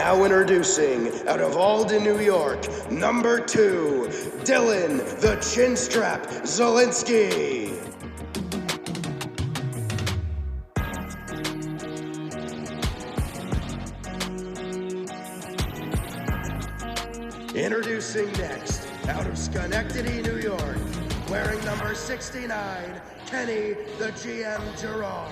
Now introducing, out of Alden, New York, number 2, Dylan the Chinstrap Zielinski. Introducing next, out of Schenectady, New York, wearing number 69, Kenny the GM Gerard.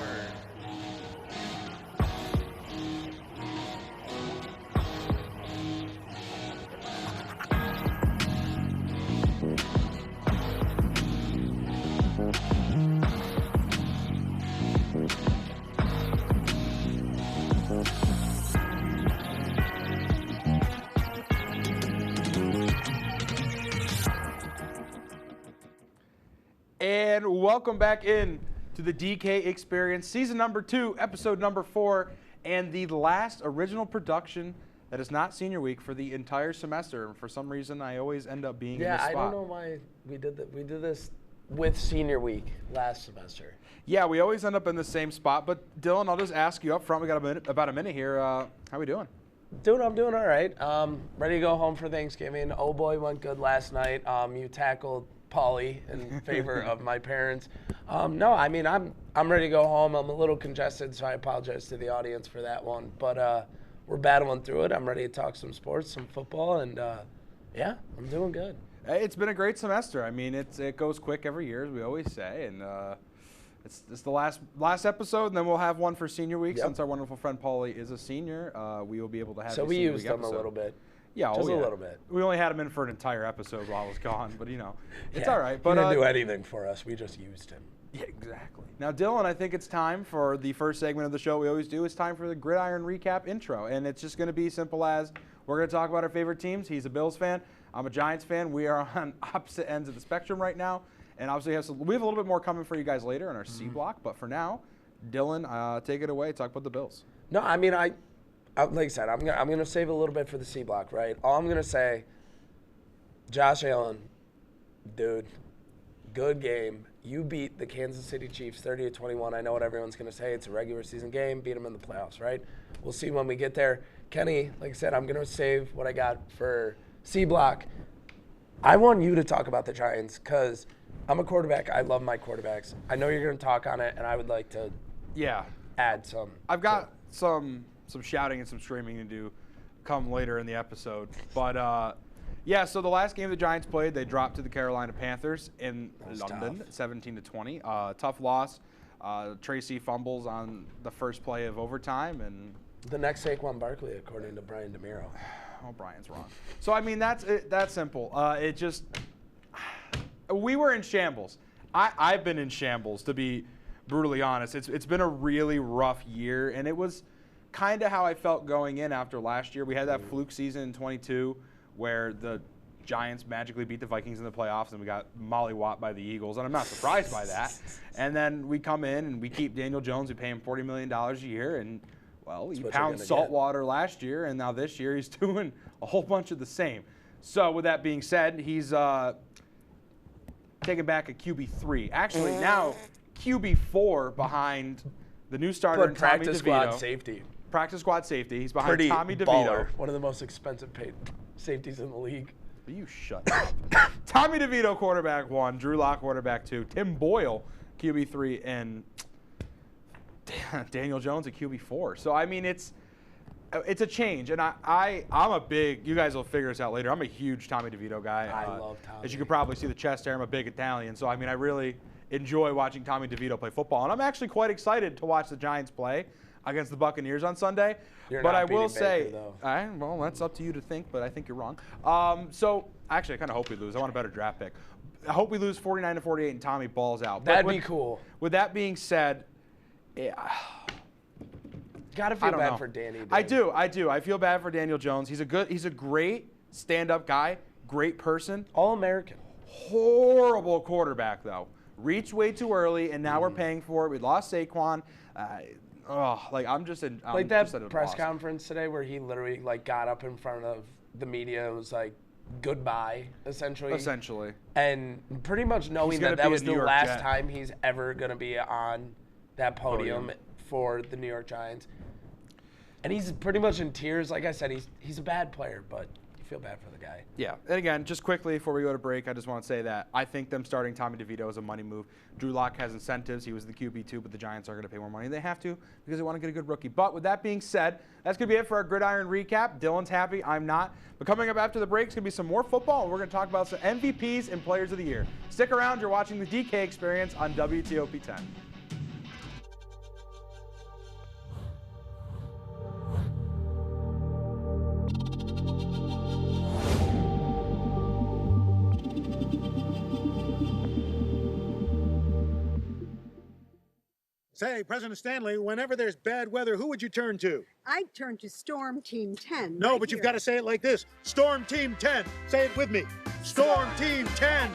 And welcome back in to the DK Experience, season number 2, episode number 4, and the last original production that is not senior week for the entire semester. And for some reason, I always end up being in this spot. Yeah, I don't know why we did that. We did this with senior week last semester. Yeah, we always end up in the same spot. But Dylan, I'll just ask you up front. We got about a minute here. How we doing? I'm doing all right. Ready to go home for Thanksgiving. Oh boy, went good last night. You tackled Polly in favor of my parents. No, I mean I'm ready to go home. I'm a little congested, so I apologize to the audience for that one. But we're battling through it. I'm ready to talk some sports, some football, and yeah, I'm doing good. It's been a great semester. I mean, it goes quick every year, as we always say, and it's the last episode, and then we'll have one for senior week. Since our wonderful friend Paulie is a senior, we will be able to have. So we used them a little bit. Yeah, just a little bit. We only had him in for an entire episode while I was gone, but it's all right. But he didn't do anything for us. We just used him. Yeah, exactly. Now, Dylan, I think it's time for the first segment of the show we always do. It's time for the Gridiron Recap intro, and it's just going to be simple as we're going to talk about our favorite teams. He's a Bills fan. I'm a Giants fan. We are on opposite ends of the spectrum right now, and obviously we have a little bit more coming for you guys later in our C block. But for now, Dylan, take it away. Talk about the Bills. No, I mean like I said, I'm gonna save a little bit for the C block, right? All I'm gonna say, Josh Allen, dude, good game. You beat the Kansas City Chiefs 30-21. I know what everyone's gonna say. It's a regular season game. Beat them in the playoffs, right? We'll see when we get there. Kenny, like I said, I'm gonna save what I got for C block. I want you to talk about the Giants because I'm a quarterback. I love my quarterbacks. I know you're gonna talk on it, and I would like to add some. I've got some shouting and some screaming to do come later in the episode. But, so the last game the Giants played, they dropped to the Carolina Panthers in London, 17-20. Tough loss. Tracy fumbles on the first play of overtime. And the next Saquon Barkley, according to Brian DeMiro. Oh, Brian's wrong. So, I mean, that's simple. We were in shambles. I've been in shambles, to be brutally honest. It's been a really rough year, and it was kind of how I felt going in after last year. We had that fluke season in 22 where the Giants magically beat the Vikings in the playoffs and we got mollywopped by the Eagles, and I'm not surprised by that. And then we come in and we keep Daniel Jones. We pay him $40 million a year, and, well, he pounded saltwater last year, and now this year he's doing a whole bunch of the same. So with that being said, he's taking back a QB3. Actually, now QB4 behind the new starter and Tommy DeVito. Practice squad safety. Practice squad safety. He's behind Tommy DeVito. Baller. One of the most expensive paid safeties in the league. You shut up. Tommy DeVito, quarterback 1. Drew Lock, quarterback 2. Tim Boyle, QB3. And Daniel Jones at QB4. So, I mean, it's a change. And I'm a big – you guys will figure this out later. I'm a huge Tommy DeVito guy. I love Tommy. As you can probably see the chest hair, I'm a big Italian. So, I mean, I really enjoy watching Tommy DeVito play football. And I'm actually quite excited to watch the Giants play against the Buccaneers on Sunday. But I will say, well, that's up to you to think, but I think you're wrong. So actually, I kind of hope we lose. I want a better draft pick. I hope we lose 49-48 and Tommy balls out. That'd be cool. With that being said, gotta feel bad for Danny. Dude. I do. I feel bad for Daniel Jones. He's a great stand-up guy, great person. All-American. Horrible quarterback though. Reached way too early, and now we're paying for it. We lost Saquon. I'm just in. Like that press conference today where he literally got up in front of the media and was like, goodbye, essentially. And pretty much knowing that was the last time he's ever going to be on that podium for the New York Giants. And he's pretty much in tears. Like I said, he's a bad player, but you feel bad for the guy. Yeah, and again, just quickly before we go to break, I just want to say that I think them starting Tommy DeVito is a money move. Drew Lock has incentives. He was the QB2, but the Giants are going to pay more money. They have to because they want to get a good rookie. But with that being said, that's going to be it for our Gridiron recap. Dylan's happy. I'm not. But coming up after the break is going to be some more football, and we're going to talk about some MVPs and Players of the Year. Stick around. You're watching the DK Experience on WTOP 10. Say, President Stanley, whenever there's bad weather, who would you turn to? I'd turn to Storm Team 10. No, right but you've here. got to say it like this. Storm Team 10. Say it with me. Storm Team 10.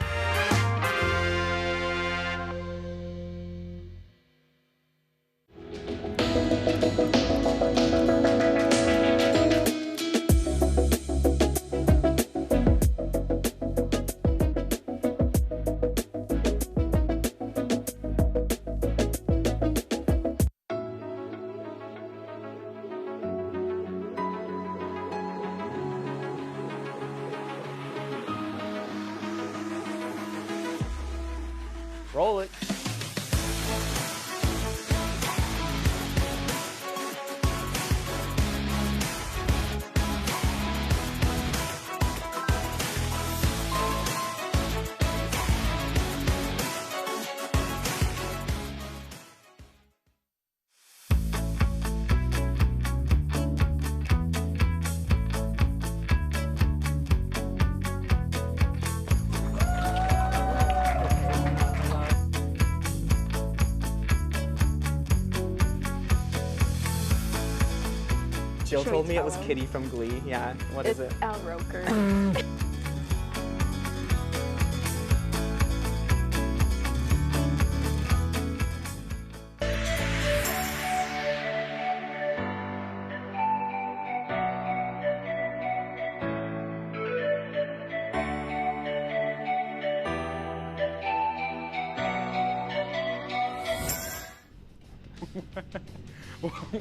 Roll it. Jill Should told we me it tell was him? Kitty from Glee. Yeah. What is It's it? Al Roker.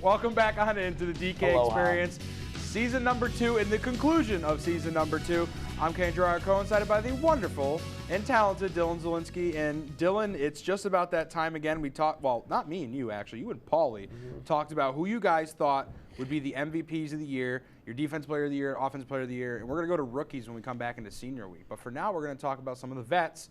Welcome back on into the DK Aloha. Experience. Season number 2 and the conclusion of season number 2. I'm Ken Gerard, coincided by the wonderful and talented Dylan Zielinski. And Dylan, it's just about that time again. We talked, well, not me and you actually, you and Paulie talked about who you guys thought would be the MVPs of the year, your defense player of the year, offensive player of the year. And we're going to go to rookies when we come back into senior week. But for now, we're going to talk about some of the vets.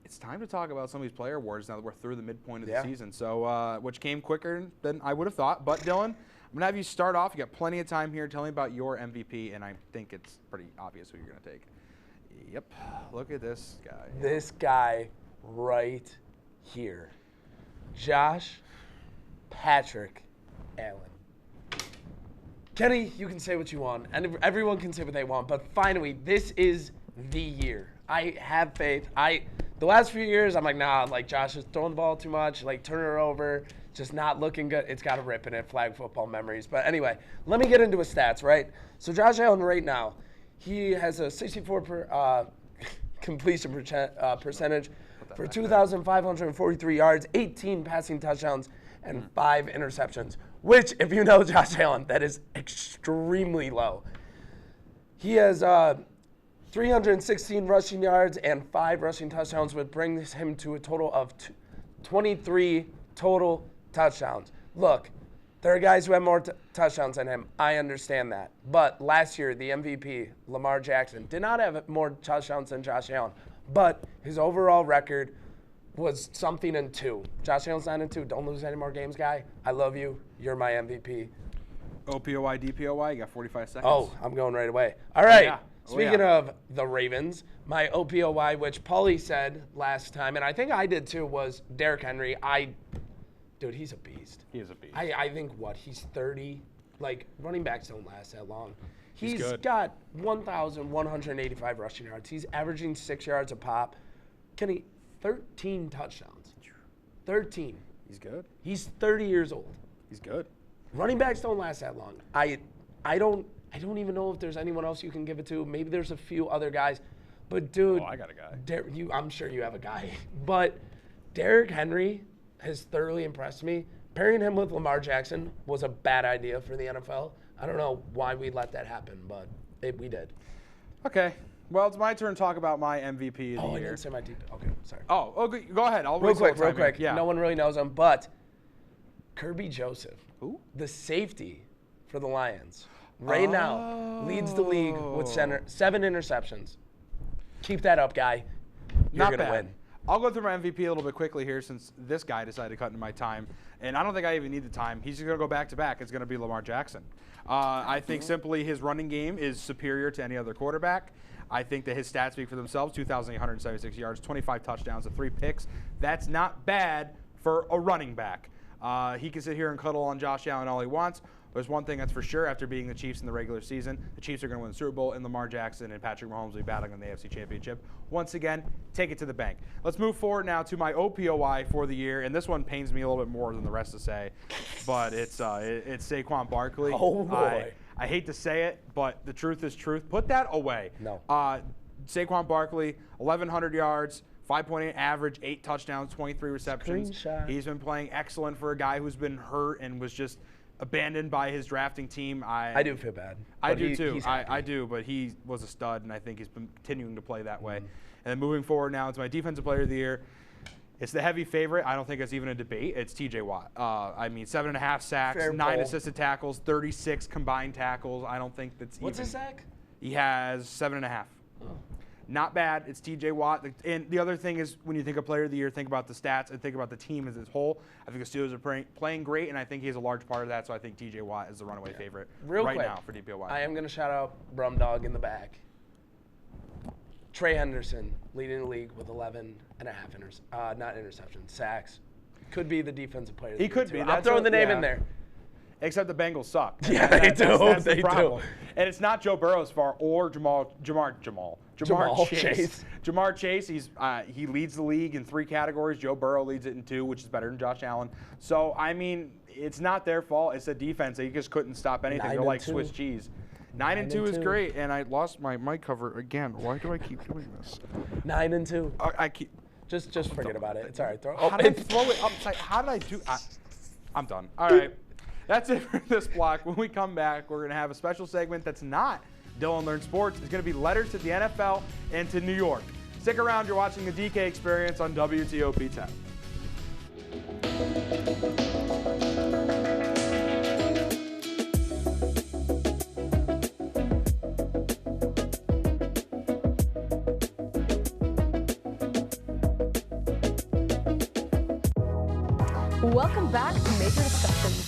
It's time to talk about some of these player awards now that we're through the midpoint of the season. So, which came quicker than I would have thought. But Dylan, I'm gonna have you start off. You got plenty of time here. Tell me about your MVP, and I think it's pretty obvious who you're gonna take. Yep. Look at this guy. This guy right here. Josh Patrick Allen. Kenny, you can say what you want, and everyone can say what they want, but finally, this is the year. I have faith. The last few years, I'm like, nah, like Josh is throwing the ball too much, like turn her over, just not looking good. It's got a rip in it, flag football memories. But anyway, let me get into his stats, right? So Josh Allen right now, he has a 64 completion percentage for 2,543 yards, 18 passing touchdowns, and 5 interceptions, which, if you know Josh Allen, that is extremely low. He has 316 rushing yards and 5 rushing touchdowns, which brings him to a total of 23 total touchdowns. Look, there are guys who have more touchdowns than him. I understand that. But last year, the MVP, Lamar Jackson, did not have more touchdowns than Josh Allen. But his overall record was something in 2. Josh Allen's 9-2. Don't lose any more games, guy. I love you. You're my MVP. OPOY, DPOY, you got 45 seconds. Oh, I'm going right away. All right. Yeah. Speaking of the Ravens, my OPOY, which Paulie said last time, and I think I did too, was Derrick Henry. Dude, he's a beast. He is a beast. I think, he's 30? Like, running backs don't last that long. He's good. got 1,185 rushing yards. He's averaging 6 yards a pop. 13 touchdowns. 13. He's good. He's 30 years old. He's good. Running backs don't last that long. I don't even know if there's anyone else you can give it to. Maybe there's a few other guys. But, dude. Oh, I got a guy. I'm sure you have a guy. But Derrick Henry has thoroughly impressed me. pairing him with Lamar Jackson was a bad idea for the NFL. I don't know why we let that happen, but we did. Okay. Well, it's my turn to talk about my MVP of the I year. didn't say my deep. Okay, sorry. Oh, okay. Go ahead. I'll Real waste a little quick. time here. Yeah. No one really knows him, but Kirby Joseph, Who? the safety for the Lions, right now leads the league with 7 interceptions. Keep that up, guy. You're Not gonna bad. win. I'll go through my MVP a little bit quickly here since this guy decided to cut into my time. And I don't think I even need the time. He's just going to go back to back. It's going to be Lamar Jackson. I think simply his running game is superior to any other quarterback. I think that his stats speak for themselves. 2,876 yards, 25 touchdowns, and 3 picks. That's not bad for a running back. He can sit here and cuddle on Josh Allen all he wants. There's one thing that's for sure, after beating the Chiefs in the regular season, the Chiefs are going to win the Super Bowl, and Lamar Jackson and Patrick Mahomes will be battling in the AFC Championship. Once again, take it to the bank. Let's move forward now to my OPOY for the year, and this one pains me a little bit more than the rest to say, but it's Saquon Barkley. Oh, boy. I hate to say it, but the truth is truth. Put that away. No. Saquon Barkley, 1,100 yards, 5.8 average, 8 touchdowns, 23 receptions. Screenshot. He's been playing excellent for a guy who's been hurt and was just abandoned by his drafting team. I do feel bad. I but do too. he's happy. I do, but he was a stud, and I think he's been continuing to play that way. And then moving forward now to my defensive player of the year. It's the heavy favorite. I don't think it's even a debate. It's T.J. Watt. 7.5 sacks, Fair 9 pull. assisted tackles, 36 combined tackles. I don't think that's What's even. his sack? He has 7.5. Not bad. It's T.J. Watt. And the other thing is, when you think of player of the year, think about the stats and think about the team as a whole. I think the Steelers are playing great, and I think he's a large part of that. So I think T.J. Watt is the runaway favorite Real right quick, now for DPOY. I am going to shout out Brumdog in the back. Trey Henderson leading the league with 11 and a half sacks. Could be the defensive player of the He year, could too. be. I'm That's throwing what- the name yeah. in there. Except the Bengals suck. Yeah, they do. That's the They problem. do. And it's not Joe Burrow's fault or Jamar Chase. Jamar Chase, he leads the league in 3 categories. Joe Burrow leads it in 2, which is better than Josh Allen. So, I mean, it's not their faght. It's the defense. They just couldn't stop anything. They're like 9-2. Swiss cheese. 9-2 is 9-2. great, and I lost my mic cover again. Why do I keep doing this? 9-2. I keep. Just forget about it. It's all right. How did I throw it upside? How did I do? I'm done. All right. That's it for this block. When we come back, we're going to have a special segment that's not Dylan Learns Sports. It's going to be letters to the NFL and to New York. Stick around. You're watching the DK Experience on WTOP 10. Welcome back to Major Discussions.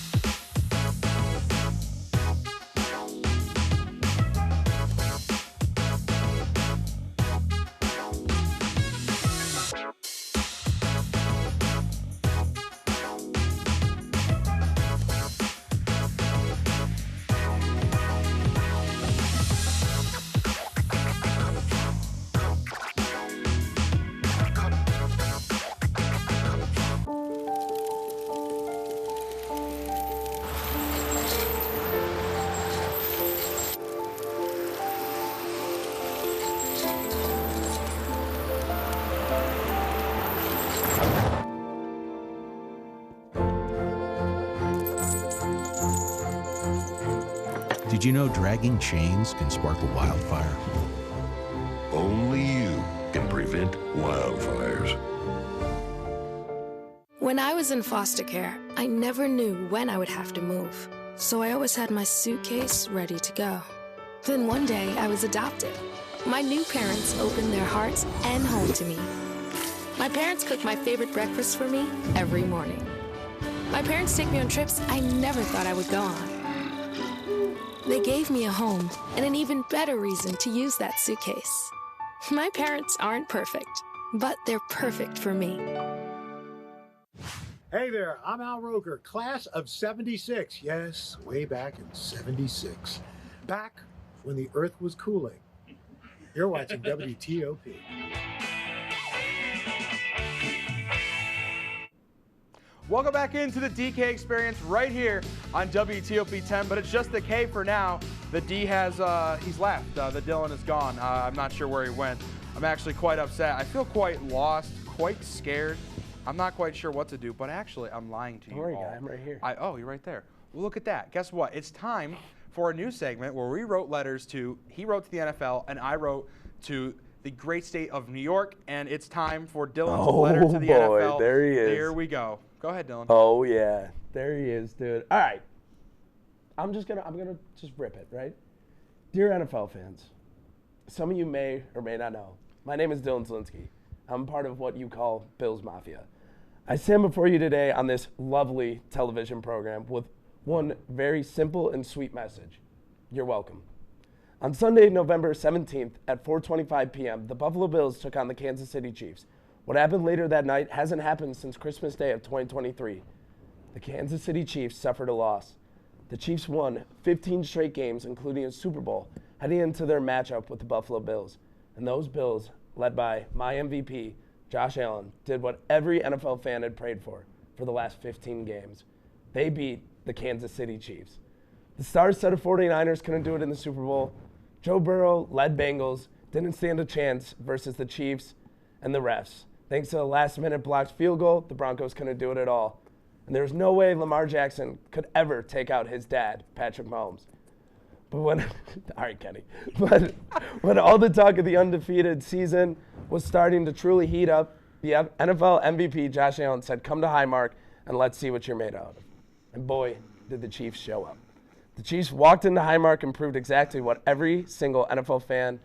Did you know dragging chains can spark a wildfire? Only you can prevent wildfires. When I was in foster care, I never knew when I would have to move. So I always had my suitcase ready to go. Then one day I was adopted. My new parents opened their hearts and home to me. My parents cook my favorite breakfast for me every morning. My parents take me on trips I never thought I would go on. They gave me a home and an even better reason to use that suitcase. My parents aren't perfect, but they're perfect for me. Hey there, I'm Al Roker, class of 76. Yes, way back in 76. Back when the earth was cooling. You're watching WTOP. Welcome back into the DK Experience right here on WTOP 10, but it's just the K for now. The D has, he's left. The Dylan is gone. I'm not sure where he went. I'm actually quite upset. I feel quite lost, quite scared, I'm not quite sure what to do, but actually, I'm lying to you Don't worry, all. guy, I'm right here. Oh, you're right there. Well, look at that. Guess what? It's time for a new segment where we wrote letters to, he wrote to the NFL, and I wrote to the great state of New York, and it's time for Dylan's letter to the NFL. There he is. Here we go. Go ahead, Dylan. Oh, yeah. There he is, dude. All right. I'm gonna just rip it, right? Dear NFL fans, some of you may or may not know, my name is Dylan Zielinski. I'm part of what you call Bills Mafia. I stand before you today on this lovely television program with one very simple and sweet message. You're welcome. On Sunday, November 17th at 4:25 p.m., the Buffalo Bills took on the Kansas City Chiefs. What happened later that night hasn't happened since Christmas Day of 2023. The Kansas City Chiefs suffered a loss. The Chiefs won 15 straight games, including a Super Bowl, heading into their matchup with the Buffalo Bills. And those Bills, led by my MVP, Josh Allen, did what every NFL fan had prayed for the last 15 games. They beat the Kansas City Chiefs. The star-studded 49ers couldn't do it in the Super Bowl. Joe Burrow, led Bengals, didn't stand a chance versus the Chiefs and the refs. Thanks to a last-minute blocked field goal, the Broncos couldn't do it at all. And there was no way Lamar Jackson could ever take out his dad, Patrick Mahomes. But when, all right, Kenny, but when all the talk of the undefeated season was starting to truly heat up, the NFL MVP, Josh Allen, said, "Come to Highmark and let's see what you're made out of." And boy, did the Chiefs show up. The Chiefs walked into Highmark and proved exactly what every single NFL fan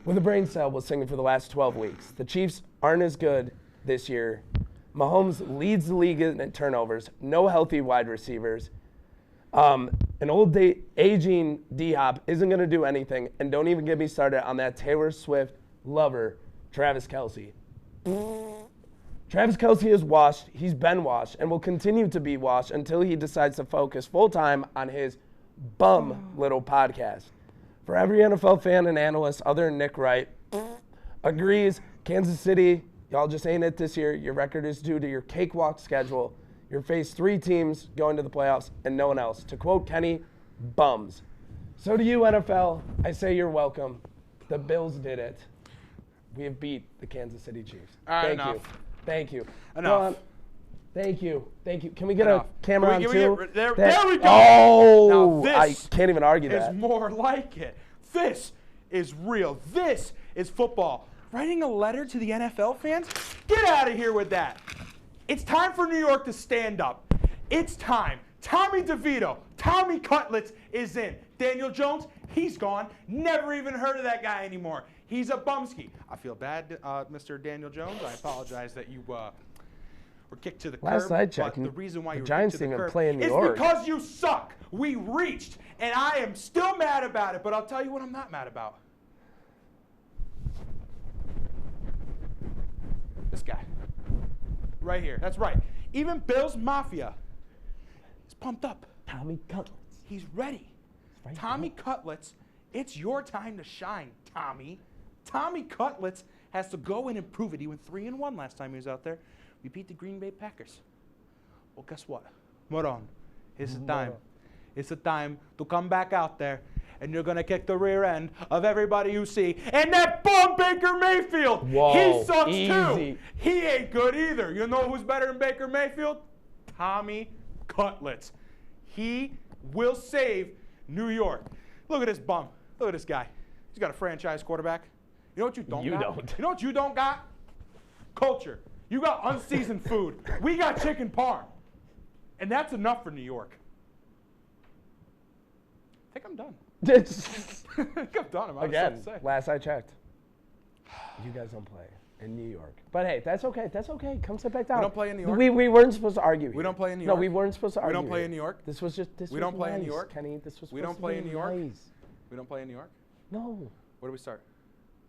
with a brain cell was singing for the last 12 weeks. The Chiefs aren't as good this year. Mahomes leads the league in turnovers, no healthy wide receivers. An aging D-Hop isn't going to do anything, and don't even get me started on that Taylor Swift lover, Travis Kelce. Travis Kelce is washed, he's been washed, and will continue to be washed until he decides to focus full-time on his bum little podcast. For every NFL fan and analyst other than Nick Wright agrees, Kansas City, y'all just ain't it this year. Your record is due to your cakewalk schedule. You face 3 teams going to the playoffs and no one else. To quote Kenny, bums. So to you, NFL, I say you're welcome. The Bills did it. We have beat the Kansas City Chiefs. All right, Thank enough. you. Thank you. Enough. Thank you. Thank you. Can we get Enough. a camera on too? There we go. Oh, now I this can't even argue that. is more like it. This is real. This is football. Writing a letter to the NFL fans? Get out of here with that. It's time for New York to stand up. It's time. Tommy DeVito, Tommy Cutlets is in. Daniel Jones, he's gone. Never even heard of that guy anymore. He's a bumski. I feel bad, Mr. Daniel Jones. I apologize that you were kicked to the curb. Last I checked, but the reason why the you were Giants kicked to the didn't curb play in New is York. because you suck. We reached, and I am still mad about it. But I'll tell you what I'm not mad about. This guy. Right here. That's right. Even Bills Mafia is pumped up. Tommy Cutlets. He's ready. Right Tommy Cutlets, it's your time to shine, Tommy. Tommy Cutlets has to go in and prove it. He went 3-1 last time he was out there. We beat the Green Bay Packers. Well, guess what? Moron, it's the time. It's the time to come back out there, and you're going to kick the rear end of everybody you see. And that bum Baker Mayfield, Whoa, he sucks easy. too. He ain't good either. You know who's better than Baker Mayfield? Tommy Cutlets. He will save New York. Look at this bum. Look at this guy. He's got a franchise quarterback. You know what you don't got? You don't. You know what you don't got? Culture. You got unseasoned food. We got chicken parm. And that's enough for New York. I think I'm done. I think I'm done. I'm out of Again, stuff to say. last I checked, you guys don't play in New York. But hey, that's okay. That's okay. Come sit back down. We don't play in New York? We weren't supposed to argue here. We don't play in New No, York? we weren't supposed to We argue don't play here. in New York? This was just this We was don't play in nice, New York? Kenny. This was We supposed don't to play be in New York? nice. We don't play in New York? No. Where do we start?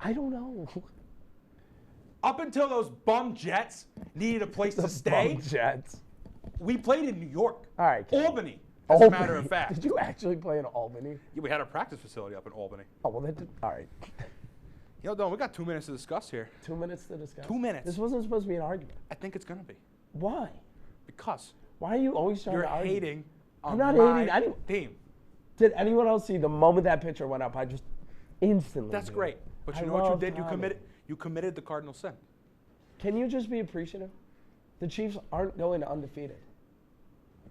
I don't know. Up until those bum Jets needed a place to stay, Bum Jets. we played in New York. All right, Kenny. Albany, as a matter of fact. Did you actually play in Albany? Yeah, we had a practice facility up in Albany. Oh, well, all right. You know, Don, we got 2 minutes to discuss here. 2 minutes to discuss. 2 minutes. This wasn't supposed to be an argument. I think it's going to be. Why? Because Why are you always trying you're to argue? hating on I'm not my hating. I didn't. team. Did anyone else see the moment that picture went up? I just instantly. That's did. great. But I you know what you love did? Tommy. You committed the cardinal sin. Can you just be appreciative? The Chiefs aren't going undefeated.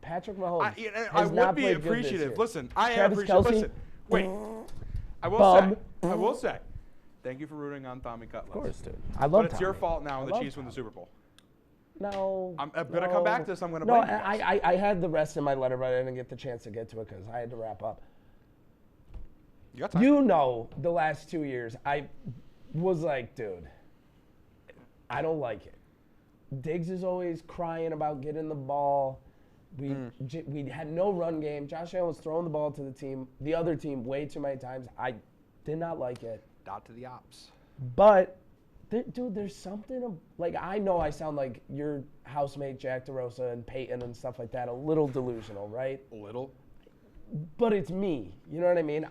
Patrick Mahomes I has not would be played good this appreciative. year. Listen, I am Travis appreciative. Kelce, Listen, wait. I will say, thank you for rooting on Tommy Cutlets. Of course, dude. I love But it's Tommy. your fault now when the love Chiefs win the Tommy. Super Bowl. No. I'm going to come back to this. I'm going to No, blame you guys. I had the rest in my letter, but I didn't get the chance to get to it because I had to wrap up. You got time. You know, the last 2 years, I was like, dude, I don't like it. Diggs is always crying about getting the ball. We had no run game. Josh Allen was throwing the ball to the other team, way too many times. I did not like it. Dot to the ops. But, dude, there's something, like, I know I sound like your housemate Jack DeRosa and Peyton and stuff like that, a little delusional, right? A little? But it's me. You know what I mean?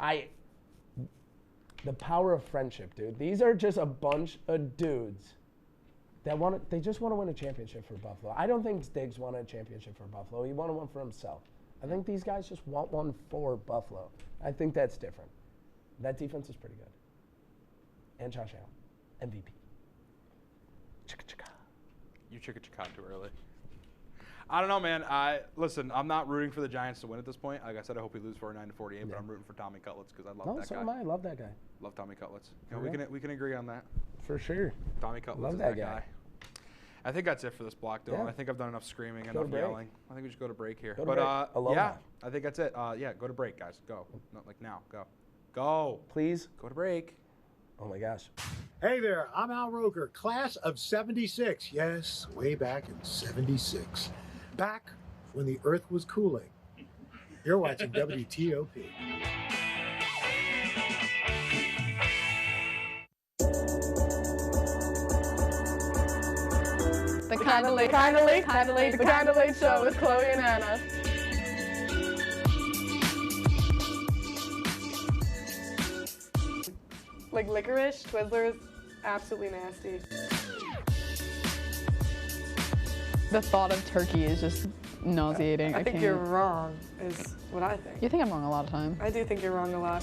The power of friendship, dude. These are just a bunch of dudes that they just want to win a championship for Buffalo. I don't think Diggs wanted a championship for Buffalo. He wanted one for himself. I think these guys just want one for Buffalo. I think that's different. That defense is pretty good. And Josh Allen, MVP. Chicka-chicka. You chicka-chicka too early. I don't know, man. Listen, I'm not rooting for the Giants to win at this point. Like I said, I hope we lose 49-48, but I'm rooting for Tommy Cutlets because I love that guy. No, so am I. I love that guy. Love Tommy Cutlets. You know, we can agree on that. For sure. Tommy Cutlets Love is that that guy. guy. I think that's it for this block, Dylan. Yeah. I think I've done enough screaming, Go to enough break. yelling. I think we should go to break here. Go to break. Aloha. Yeah, I think that's it. Yeah, go to break, guys. Go. Not like now. Go. Go. Please. Go to break. Oh, my gosh. Hey there, I'm Al Roker, class of 76. Yes, way back in 76. Back when the earth was cooling. You're watching WTOP. The Kinda Late Show with Chloe and Anna. Like licorice, Twizzlers, absolutely nasty. The thought of turkey is just nauseating. I think you're wrong, is what I think. You think I'm wrong a lot of time. I do think you're wrong a lot.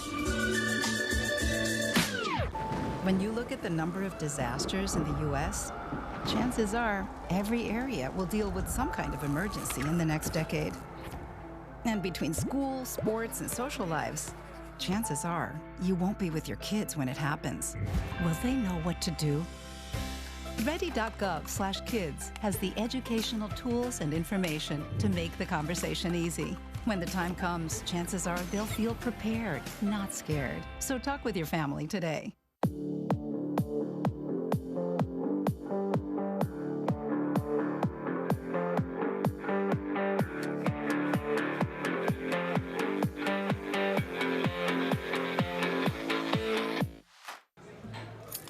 When you look at the number of disasters in the U.S., chances are every area will deal with some kind of emergency in the next decade. And between school, sports, and social lives, chances are you won't be with your kids when it happens. Will they know what to do? Ready.gov/kids has the educational tools and information to make the conversation easy. When the time comes, chances are they'll feel prepared, not scared. So talk with your family today.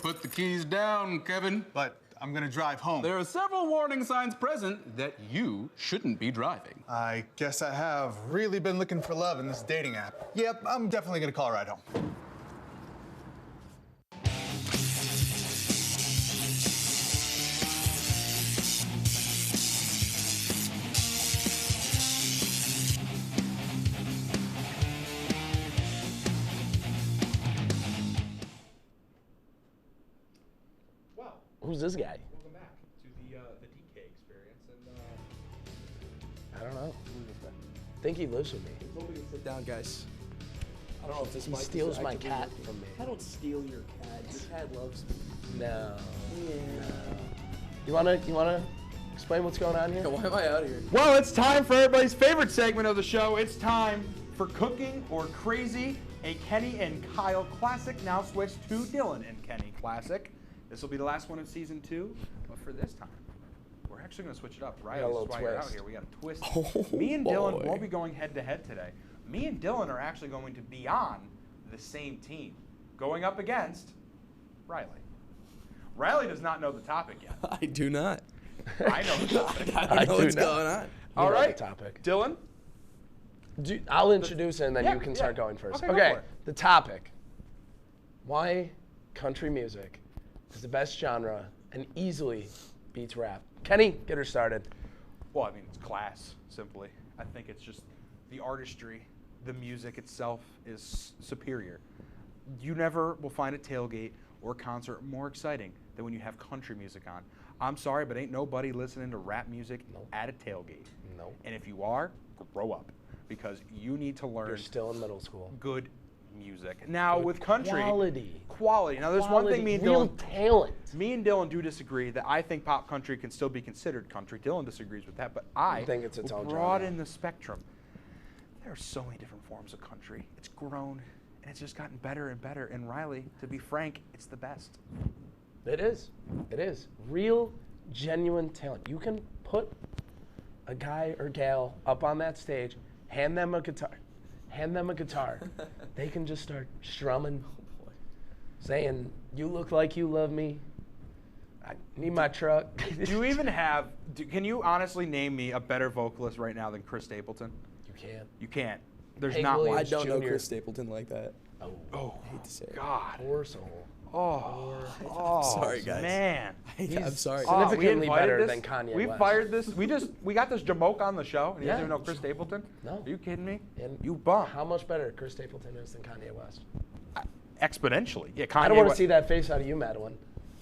Put the keys down, Kevin. But I'm gonna drive home. There are several warning signs present that you shouldn't be driving. I guess I have really been looking for love in this dating app. Yep, I'm definitely gonna call a ride home. Who's this guy? Welcome back to the DK experience. And I don't know. I think he lives with me. Sit down, guys. I don't know if this He mic steals is my actively cat working. from me. I don't steal your cat. Your cat loves me. No. Yeah. You wanna explain what's going on here? Why am I out here? well, it's time for everybody's favorite segment of the show. It's time for Cooking or Crazy, a Kenny and Kyle classic, now switched to Dylan and Kenny classic. This will be the last one of season 2, but for this time, we're actually going to switch it up. Right? got a little That's why you're out twist. here. We got a twist. Oh, Me and Dylan boy. won't be going head to head today. Me and Dylan are actually going to be on the same team, going up against Riley. Riley does not know the topic yet. I do not. I know the topic. I know what's going on. All right, The topic. Dylan. I'll introduce it and then Yeah, you can start yeah. going first. Okay, go Okay, for it. the topic. Why country music is the best genre and easily beats rap. Kenny, get her started. Well, I mean, it's class, simply. I think it's just the artistry, the music itself is superior. You never will find a tailgate or concert more exciting than when you have country music on? I'm sorry, but ain't nobody listening to rap music at a tailgate. Nope. And if you are, grow up, because you need to learn. You're still in middle school. Good music. Now with country, quality. Now there's one thing me and real Dylan, talent. Me and Dylan do disagree that I think pop country can still be considered country. Dylan disagrees with that, but I think it's its own broaden genre. the spectrum. There are so many different forms of country. It's grown and it's just gotten better and better. And Riley, to be frank, it's the best. It is. It is. Real, genuine talent. You can put a guy or gal up on that stage, hand them a guitar. They can just start strumming, saying, "You look like you love me. I need my truck." Do you even have, can you honestly name me a better vocalist right now than Chris Stapleton? You can't. You can't. There's Hank not one. Williams I don't know Jr. Chris Stapleton like that. Oh, I hate to say it. God. Poor soul. Oh, sorry, guys. Man. I'm sorry. Significantly we better this, than Kanye We West. fired this. We got this jamoke on the show, and he Yeah. doesn't even know Chris Stapleton? No. Are you kidding me? And You bum. how much better Chris Stapleton is than Kanye West? Exponentially. Yeah, Kanye I don't want to West- see that face out of you, Madeline.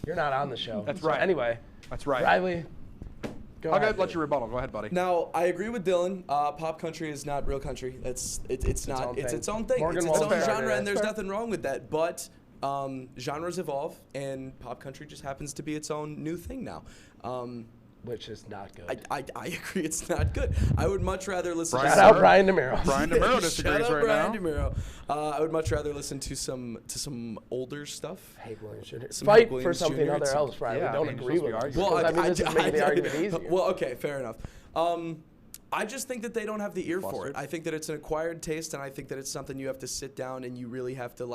You're not on the show. That's So right. Anyway, That's right. Riley, go I'll ahead. let you rebuttal. Go ahead, buddy. Now, I agree with Dylan. Pop country is not real country. It's not. own It's thing. its own thing. Morgan It's its Wallen own started genre, it. and there's Fair. nothing wrong with that. But genres evolve, and pop country just happens to be its own new thing now. Which is not good. I agree, it's not good. I would much rather listen. Shout out Brian DeMiro. Brian DeMiro disagrees Shout out right Brian now. DeMiro. I would much rather listen to some older stuff. Hank Williams Jr. Some Fight Hank for Williams something Jr. other Some- else, Riley. Yeah, Don't I mean, agree you're with supposed to us. be Because, I mean, this is making the argument easier. Well, okay, fair enough. I just think that they don't have the ear for it. I think that it's an acquired taste, and I think that it's something you have to sit down and you really have to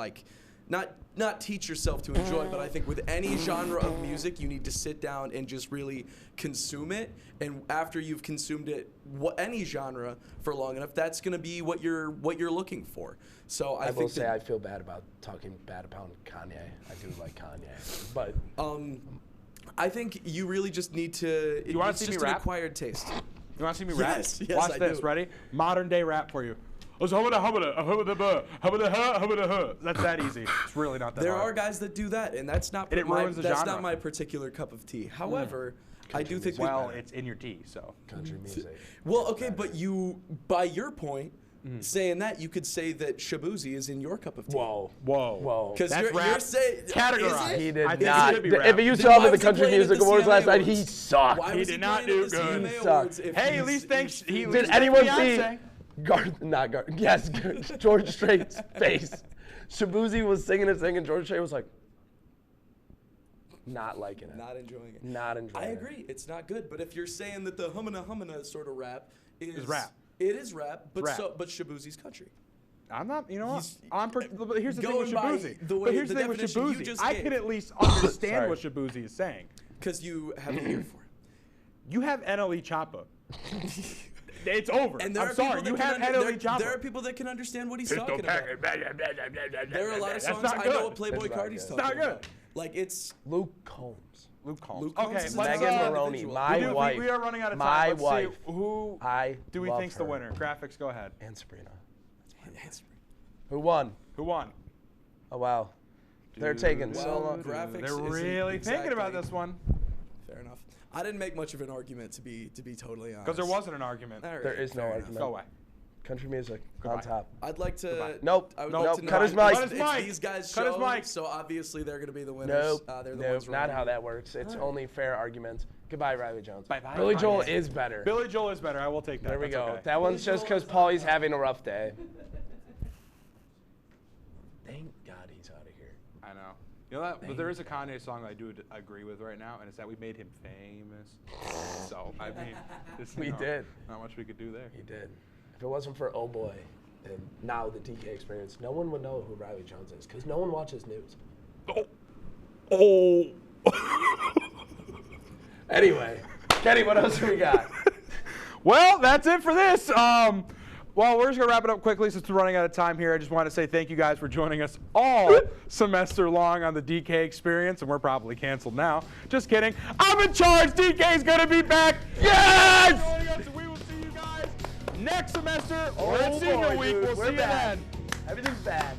not teach yourself to enjoy, but I think with any genre of music, you need to sit down and just really consume it. And after you've consumed it, any genre for long enough, that's going to be what you're looking for. So I will think say I feel bad about talking bad about Kanye. I do like Kanye, but I think you really just need to. You wanna it's see me just an rap? acquired taste. You want to see me Yes, rap? yes, Watch I this. do. Ready? Modern day rap for you. That's that easy. It's really not that There hard. are guys that do that, and that's not And it ruins the that's genre. not my particular cup of tea. However, I do think Well, it's in your tea, so. country music. well, okay, but you, by your point, saying that, you could say that Shabuzi is in your cup of tea. Whoa. Because That's you're rap. saying Categorize. Is it? He did I think not. it should be rap. If you Then saw him why at the was he Country playing at Music the Awards last CMA night, Awards? he sucked. Why He was did he not playing do at the good. CMA He Awards sucked. if Hey, he's- at least thanks. if He he's- least Did anyone see Beyonce. Yes, George Strait's face? Shabuzi was singing his thing, and George Strait was like, not liking it. Not enjoying it. Not enjoying I it. agree. It's not good. But if you're saying that the humana sort of rap is rap. It is rap, but Rap. but Shabuzi's country. I'm not, you know what? He's- But here's the thing with going by Shabuzi. the way- But here's the the thing with definition you Shabuzi. just I gave. can at least understand Sorry. what Shabuzi is saying. Because you have an ear for it. You have NLE Choppa. It's over. And there I'm are sorry. people You that have can NLE Choppa. there are people that can understand what he's talking about. There are a lot of That's songs not I good. know what Playboy That's not Cardi's good. talking It's not good. about. Like it's Luke Combs. Luke Combs. Luke Combs Okay, is let's Megan an Maroney, individual. my wife. We are running out of time. My Let's wife. see who I do we love think's the her. winner. Graphics, go ahead. And Sabrina. Who won? Who won? Oh, wow. They're taking so long. graphics They're isn't really thinking about exactly- this one. Fair enough. I didn't make much of an argument to be totally honest. Because there wasn't an argument. All right, There is no fair enough. argument. Go away. Country music Goodbye. on top. I'd like to. Nope. I would Nope. like to Cut know- his mic. Cut his It's mic. these guys' Cut his show, mic. so obviously they're going to be the winners. Nope. They're the Nope. ones Not running. how that works. It's only fair arguments. Goodbye, Riley Jones. Bye-bye. Billy Joel Bye. is better. Billy Joel is better. I will take that. There we That's go. okay. That one's just because Paulie's having a rough day. Thank God he's out of here. I know. You know that? But there is a Kanye song I do agree with right now, and it's that we made him famous. So, I mean, We did. Not much we could do there. He did. If it wasn't for Oh Boy and now the DK experience, no one would know who Riley Jones is because no one watches news. Oh. Anyway, Kenny, what else do we got? Well, that's it for this. Well, we're just going to wrap it up quickly since we're running out of time here. I just want to say thank you guys for joining us all semester long on the DK experience, and we're probably canceled now. Just kidding. I'm in charge. DK's going to be back. Yes! We will see you guys next semester or at senior week. Dude, We'll we're see you back. then. Everything's bad.